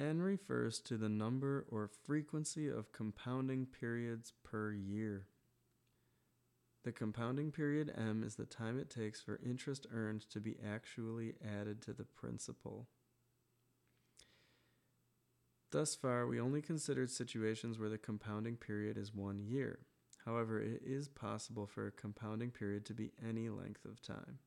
N refers to the number or frequency of compounding periods per year. The compounding period M is the time it takes for interest earned to be actually added to the principal. Thus far, we only considered situations where the compounding period is 1 year. However, it is possible for a compounding period to be any length of time.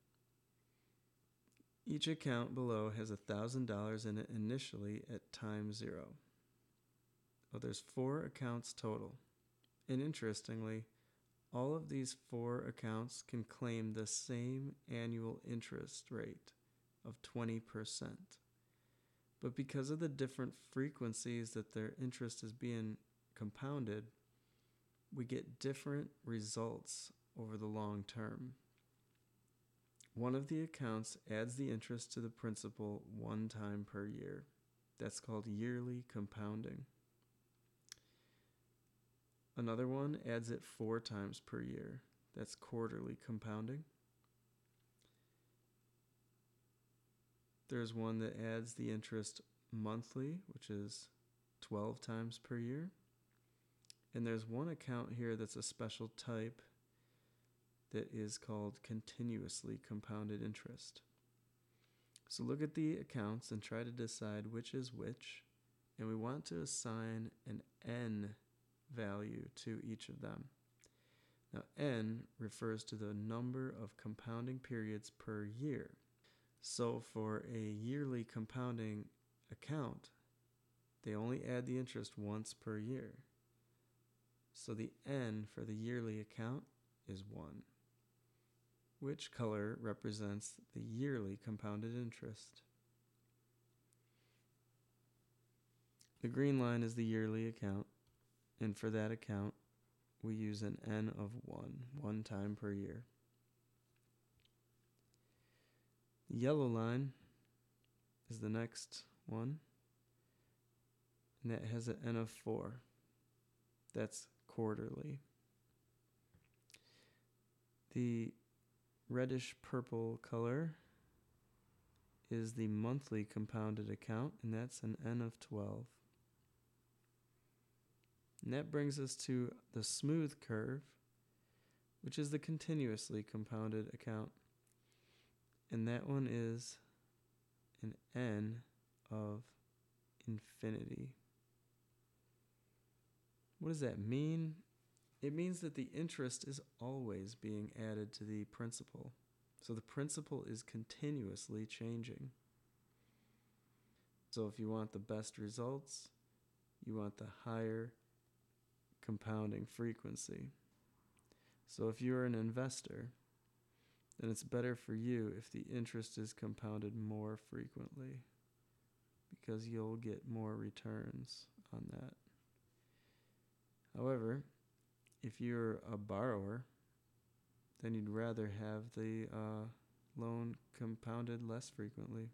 Each account below has $1,000 in it initially at time 0. Oh, there's 4 accounts total. And interestingly, all of these 4 accounts can claim the same annual interest rate of 20%. But because of the different frequencies that their interest is being compounded, we get different results over the long term. One of the accounts adds the interest to the principal 1 time per year. That's called yearly compounding. Another one adds it 4 times per year. That's quarterly compounding. There's one that adds the interest monthly, which is 12 times per year. And there's one account here that's a special type that is called continuously compounded interest. So look at the accounts and try to decide which is which. And we want to assign an N value to each of them. Now, N refers to the number of compounding periods per year. So for a yearly compounding account, they only add the interest once per year. So the N for the yearly account is 1. Which color represents the yearly compounded interest? The green line is the yearly account, and for that account, we use an N of 1 time per year. The yellow line is the next one, and that has an N of 4. That's quarterly. The reddish purple color is the monthly compounded account, and that's an N of 12. And that brings us to the smooth curve, which is the continuously compounded account. And that one is an N of infinity. What does that mean? It means that the interest is always being added to the principal. So the principal is continuously changing. So if you want the best results, you want the higher compounding frequency. So if you're an investor, then it's better for you if the interest is compounded more frequently, because you'll get more returns on that. However, if you're a borrower, then you'd rather have the loan compounded less frequently.